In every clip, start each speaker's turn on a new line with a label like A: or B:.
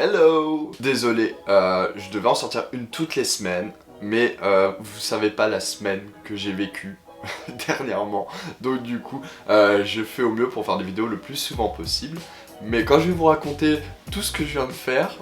A: Hello! Désolé, je devais en sortir une toutes les semaines, mais vous savez pas la semaine que j'ai vécue dernièrement. Donc du coup, je fais au mieux pour faire des vidéos le plus souvent possible. Mais quand je vais vous raconter tout ce que je viens de faire,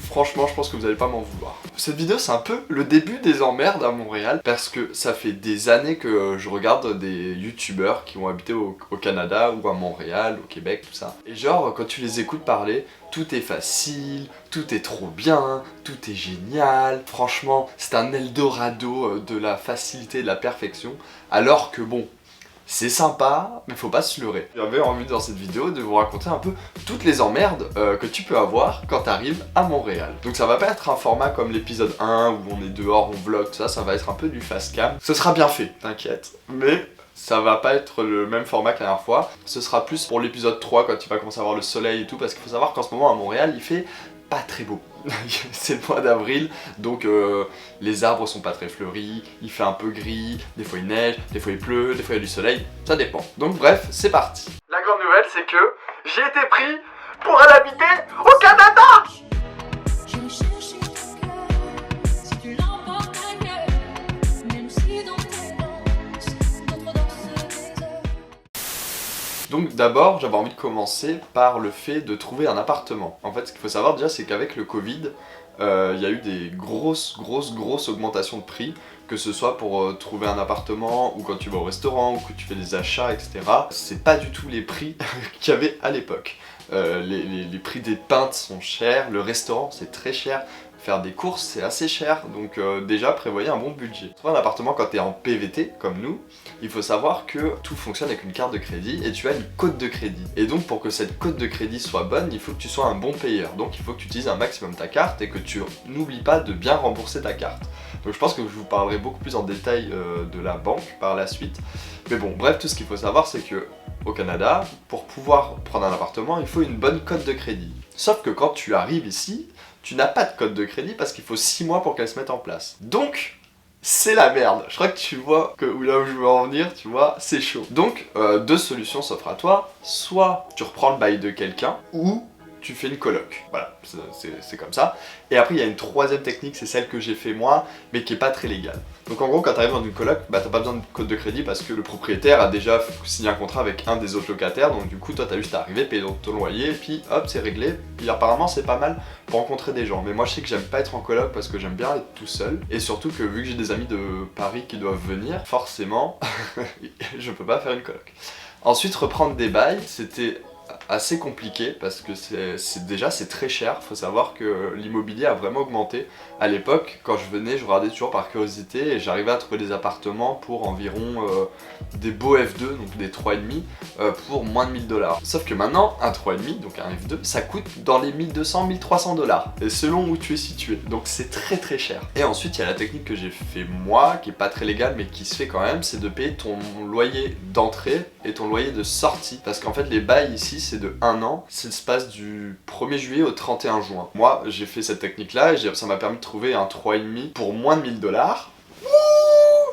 A: franchement, je pense que vous allez pas m'en vouloir. Cette vidéo, c'est un peu le début des emmerdes à Montréal, parce que ça fait des années que je regarde des youtubeurs qui ont habité au Canada, ou à Montréal, au Québec, tout ça. Et genre, quand tu les écoutes parler, tout est facile, tout est trop bien, tout est génial. Franchement, c'est un Eldorado de la facilité, de la perfection. Alors que bon, c'est sympa, mais faut pas se leurrer. J'avais envie dans cette vidéo de vous raconter un peu toutes les emmerdes que tu peux avoir quand t'arrives à Montréal. Donc ça va pas être un format comme l'épisode 1 où on est dehors, on vlog, tout ça, ça va être un peu du fast cam. Ce sera bien fait, t'inquiète, mais ça va pas être le même format que la dernière fois. Ce sera plus pour l'épisode 3 quand il va commencer à avoir le soleil et tout, parce qu'il faut savoir qu'en ce moment à Montréal il fait pas très beau. C'est le mois d'avril, donc les arbres sont pas très fleuris, il fait un peu gris, des fois il neige, des fois il pleut, des fois il y a du soleil, ça dépend. Donc bref, c'est parti. La grande nouvelle, c'est que j'ai été pris pour aller habiter au Canada. Donc d'abord, j'avais envie de commencer par le fait de trouver un appartement. En fait, ce qu'il faut savoir déjà, c'est qu'avec le Covid, il y a eu des grosses augmentations de prix, que ce soit pour trouver un appartement, ou quand tu vas au restaurant, ou que tu fais des achats, etc. C'est pas du tout les prix qu'il y avait à l'époque. Les prix des pintes sont chers, le restaurant c'est très cher, faire des courses c'est assez cher, donc déjà prévoyez un bon budget. Trouver un appartement quand t'es en PVT, comme nous, il faut savoir que tout fonctionne avec une carte de crédit et tu as une cote de crédit. Et donc pour que cette cote de crédit soit bonne, il faut que tu sois un bon payeur. Donc il faut que tu utilises un maximum ta carte et que tu n'oublies pas de bien rembourser ta carte. Donc je pense que je vous parlerai beaucoup plus en détail de la banque par la suite. Mais bon, bref, tout ce qu'il faut savoir c'est que au Canada, pour pouvoir prendre un appartement, il faut une bonne cote de crédit. Sauf que quand tu arrives ici, tu n'as pas de cote de crédit parce qu'il faut 6 mois pour qu'elle se mette en place. Donc, c'est la merde. Je crois que tu vois que là où je veux en venir, tu vois, c'est chaud. Donc, deux solutions s'offrent à toi. Soit tu reprends le bail de quelqu'un, ou tu fais une coloc. Voilà, c'est comme ça. Et après, il y a une troisième technique, c'est celle que j'ai fait moi, mais qui est pas très légale. Donc en gros, quand tu arrives dans une coloc, bah t'as pas besoin de code de crédit parce que le propriétaire a déjà signé un contrat avec un des autres locataires, donc du coup, toi t'as juste à arriver, payer ton loyer, et puis hop, c'est réglé. Puis apparemment, c'est pas mal pour rencontrer des gens. Mais moi, je sais que j'aime pas être en coloc parce que j'aime bien être tout seul. Et surtout que vu que j'ai des amis de Paris qui doivent venir, forcément, je peux pas faire une coloc. Ensuite, reprendre des bails, c'était assez compliqué parce que c'est très cher. Faut savoir que l'immobilier a vraiment augmenté. À l'époque, quand je venais, je regardais toujours par curiosité et j'arrivais à trouver des appartements pour environ des beaux F2, donc des 3,5 pour moins de 1000 $. Sauf que maintenant, un 3,5, donc un F2, ça coûte dans les 1200-1300 $. Et selon où tu es situé. Donc c'est très cher. Et ensuite, il y a la technique que j'ai fait moi, qui est pas très légale mais qui se fait quand même, c'est de payer ton loyer d'entrée et ton loyer de sortie. Parce qu'en fait, les bails ici, c'est de 1 an, ça se passe du 1er juillet au 31 juin. Moi, j'ai fait cette technique-là et ça m'a permis de trouver un 3,5 pour moins de 1000 $,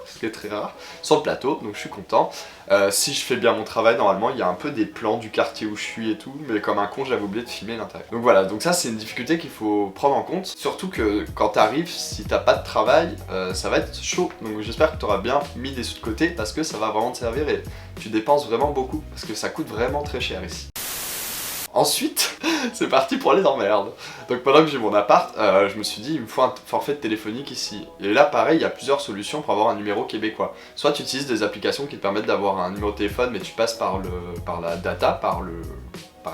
A: ce qui est très rare, sur le plateau, donc je suis content. Si je fais bien mon travail, normalement, il y a un peu des plans du quartier où je suis et tout, mais comme un con, j'avais oublié de filmer l'intérieur. Donc voilà, donc ça, c'est une difficulté qu'il faut prendre en compte, surtout que quand t'arrives, si t'as pas de travail, ça va être chaud. Donc j'espère que t'auras bien mis des sous de côté, parce que ça va vraiment te servir et tu dépenses vraiment beaucoup, parce que ça coûte vraiment très cher ici. Ensuite, c'est parti pour les emmerdes. Donc pendant que j'ai mon appart, je me suis dit il me faut un forfait téléphonique ici. Et là pareil, il y a plusieurs solutions pour avoir un numéro québécois. Soit tu utilises des applications qui te permettent d'avoir un numéro de téléphone mais tu passes par la data, par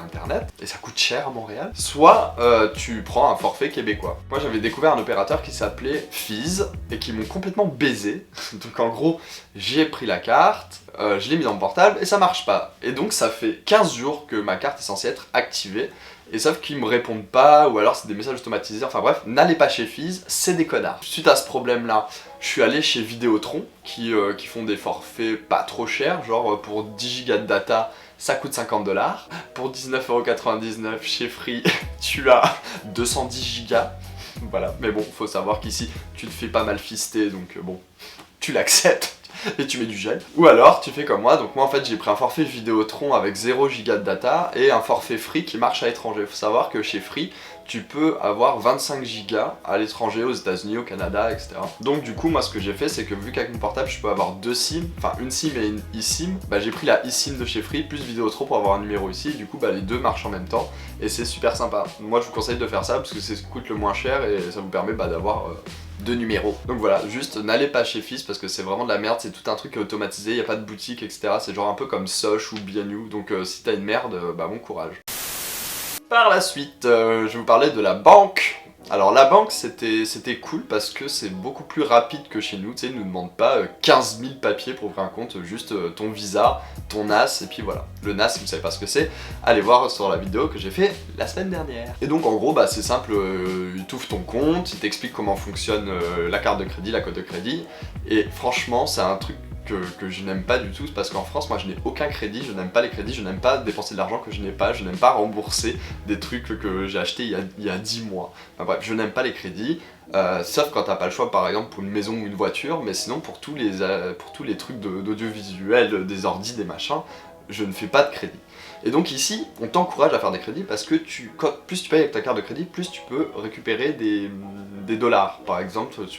A: internet, et ça coûte cher à Montréal. Soit tu prends un forfait québécois. Moi j'avais découvert un opérateur qui s'appelait Fizz et qui m'ont complètement baisé. Donc en gros, j'ai pris la carte, je l'ai mis dans mon portable et ça marche pas. Et donc ça fait 15 jours que ma carte est censée être activée. Et sauf qu'ils me répondent pas, ou alors c'est des messages automatisés, enfin bref, n'allez pas chez Fizz, c'est des connards. Suite à ce problème-là, je suis allé chez Vidéotron, qui font des forfaits pas trop chers, genre pour 10 Go de data, ça coûte 50 $. Pour 19,99€ chez Free, tu as 210 Go. Voilà, mais bon, faut savoir qu'ici, tu te fais pas mal fister, donc bon, tu l'acceptes. Et tu mets du gel. Ou alors tu fais comme moi, donc moi en fait j'ai pris un forfait Vidéotron avec 0 Go de data et un forfait Free qui marche à l'étranger. Faut savoir que chez Free, tu peux avoir 25 gigas à l'étranger, aux États-Unis, au Canada, etc. Donc du coup, moi ce que j'ai fait, c'est que vu qu'avec mon portable je peux avoir deux SIM, enfin une SIM et une eSIM, bah j'ai pris la eSIM de chez Free plus Vidéotron pour avoir un numéro ici, et du coup bah les deux marchent en même temps, et c'est super sympa. Moi je vous conseille de faire ça parce que c'est ce qui coûte le moins cher et ça vous permet d'avoir deux numéros. Donc voilà, juste n'allez pas chez Fizz parce que c'est vraiment de la merde, c'est tout un truc automatisé, il n'y a pas de boutique, etc. C'est genre un peu comme Soch ou Bianu, donc si t'as une merde, bah bon courage. Par la suite, je vais vous parler de la banque. Alors la banque c'était cool parce que c'est beaucoup plus rapide que chez nous, tu sais, ils nous demandent pas 15 000 papiers pour ouvrir un compte, juste ton visa, ton NAS et puis voilà. Le NAS, si vous savez pas ce que c'est, allez voir sur la vidéo que j'ai fait la semaine dernière. Et donc en gros bah c'est simple, il t'ouvre ton compte, il t'explique comment fonctionne la carte de crédit, la cote de crédit, et franchement c'est un truc que je n'aime pas du tout, parce qu'en France moi je n'ai aucun crédit, je n'aime pas les crédits, je n'aime pas dépenser de l'argent que je n'ai pas, je n'aime pas rembourser des trucs que j'ai achetés il y a 10 mois. Enfin bref, je n'aime pas les crédits, sauf quand t'as pas le choix par exemple pour une maison ou une voiture, mais sinon pour tous les trucs d'audiovisuel, des ordis, des machins, je ne fais pas de crédit. Et donc ici, on t'encourage à faire des crédits parce que plus tu payes avec ta carte de crédit, plus tu peux récupérer des dollars. Par exemple, je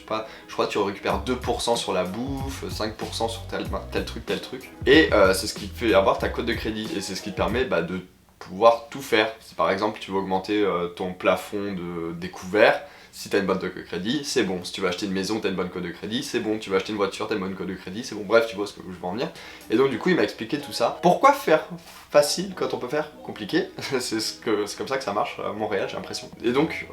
A: crois que tu récupères 2% sur la bouffe, 5% sur tel truc. Et c'est ce qui te fait avoir ta cote de crédit. Et c'est ce qui te permet de pouvoir tout faire. Si par exemple tu veux augmenter ton plafond de découvert, si t'as une bonne cote de crédit, c'est bon. Si tu veux acheter une maison, t'as une bonne cote de crédit, c'est bon. Tu veux acheter une voiture, t'as une bonne cote de crédit, c'est bon. Bref, tu vois ce que je veux en venir. Et donc du coup, il m'a expliqué tout ça. Pourquoi faire facile quand on peut faire compliqué? C'est comme ça que ça marche à Montréal, j'ai l'impression. Et donc,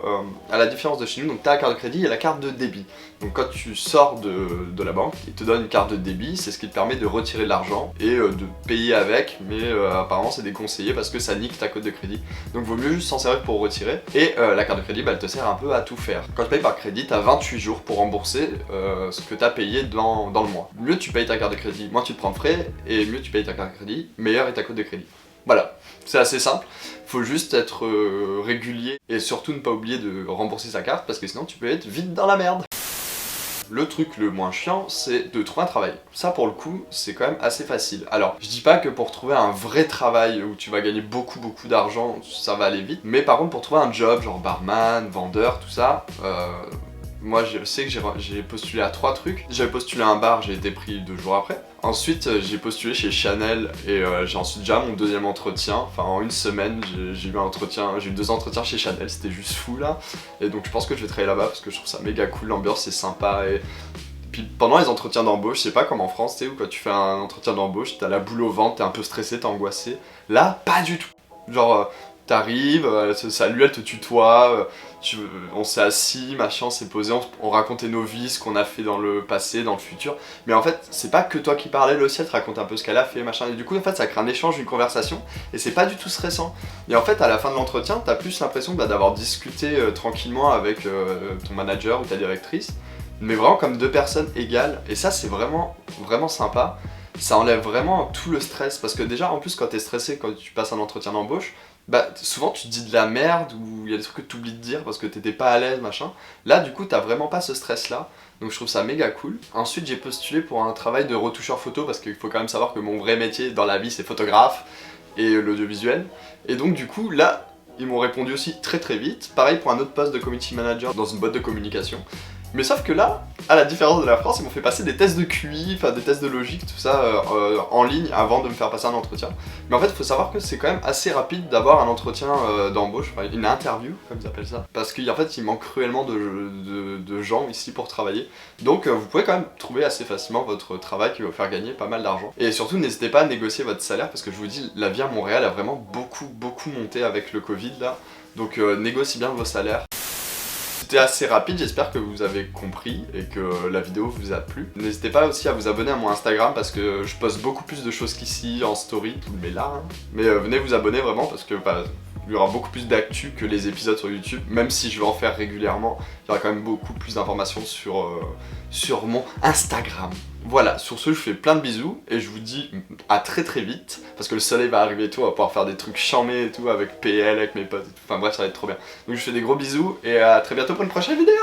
A: à la différence de chez nous, donc t'as la carte de crédit et la carte de débit. Donc quand tu sors de la banque, ils te donnent une carte de débit, c'est ce qui te permet de retirer de l'argent et de payer avec, mais apparemment c'est déconseillé parce que ça nique ta cote de crédit. Donc vaut mieux juste s'en servir pour retirer. Et la carte de crédit, elle te sert un peu à tout faire. Quand tu payes par crédit, t'as 28 jours pour rembourser ce que t'as payé dans le mois. Mieux tu payes ta carte de crédit, moins tu te prends de frais, et mieux tu payes ta carte de crédit, meilleure est ta cote de crédit. Voilà, c'est assez simple, faut juste être régulier et surtout ne pas oublier de rembourser sa carte parce que sinon tu peux être vite dans la merde. Le truc le moins chiant, c'est de trouver un travail. Ça pour le coup, c'est quand même assez facile. Alors, je dis pas que pour trouver un vrai travail où tu vas gagner beaucoup d'argent, ça va aller vite, mais par contre pour trouver un job, genre barman, vendeur, tout ça, moi je sais que j'ai postulé à 3 trucs. J'avais postulé à un bar, j'ai été pris 2 jours après. Ensuite j'ai postulé chez Chanel et j'ai ensuite déjà mon deuxième entretien. Enfin en une semaine j'ai eu 2 entretiens chez Chanel, c'était juste fou là. Et donc je pense que je vais travailler là-bas parce que je trouve ça méga cool, l'ambiance c'est sympa et... Puis pendant les entretiens d'embauche, c'est pas comme en France, tu sais, où quand tu fais un entretien d'embauche, t'as la boule au ventre, t'es un peu stressé, t'es angoissé. Là, pas du tout. Genre, t'arrives, elle te salue, elle te tutoie, on s'est assis, machin, on s'est posé, on racontait nos vies, ce qu'on a fait dans le passé, dans le futur. Mais en fait, c'est pas que toi qui parlais, le ciel te raconte un peu ce qu'elle a fait, machin. Et du coup, en fait, ça crée un échange, une conversation, et c'est pas du tout stressant. Et en fait, à la fin de l'entretien, t'as plus l'impression d'avoir discuté tranquillement avec ton manager ou ta directrice, mais vraiment comme 2 personnes égales, et ça c'est vraiment sympa. Ça enlève vraiment tout le stress, parce que déjà en plus quand t'es stressé, quand tu passes un entretien d'embauche, souvent tu te dis de la merde, ou il y a des trucs que tu oublies de dire parce que t'étais pas à l'aise, machin. Là du coup t'as vraiment pas ce stress là, donc je trouve ça méga cool. Ensuite j'ai postulé pour un travail de retoucheur photo, parce qu'il faut quand même savoir que mon vrai métier dans la vie c'est photographe et l'audiovisuel. Et donc du coup là, ils m'ont répondu aussi très vite. Pareil pour un autre poste de community manager dans une boîte de communication. Mais sauf que là, à la différence de la France, ils m'ont fait passer des tests de QI, enfin des tests de logique, tout ça en ligne avant de me faire passer un entretien. Mais en fait, il faut savoir que c'est quand même assez rapide d'avoir un entretien d'embauche, enfin une interview, comme ils appellent ça. Parce qu'en fait, il manque cruellement de gens ici pour travailler. Donc vous pouvez quand même trouver assez facilement votre travail qui va vous faire gagner pas mal d'argent. Et surtout, n'hésitez pas à négocier votre salaire, parce que je vous dis, la vie à Montréal a vraiment beaucoup monté avec le Covid là. Donc négociez bien vos salaires. C'était assez rapide, j'espère que vous avez compris et que la vidéo vous a plu. N'hésitez pas aussi à vous abonner à mon Instagram parce que je poste beaucoup plus de choses qu'ici en story, tout le là. Hein. Mais venez vous abonner vraiment parce que il y aura beaucoup plus d'actu que les épisodes sur YouTube, même si je vais en faire régulièrement, il y aura quand même beaucoup plus d'informations sur mon Instagram. Voilà, sur ce je vous fais plein de bisous et je vous dis à très vite, parce que le soleil va arriver et tout, on va pouvoir faire des trucs charmés et tout avec PL, avec mes potes et tout, enfin bref ça va être trop bien. Donc je vous fais des gros bisous et à très bientôt pour une prochaine vidéo.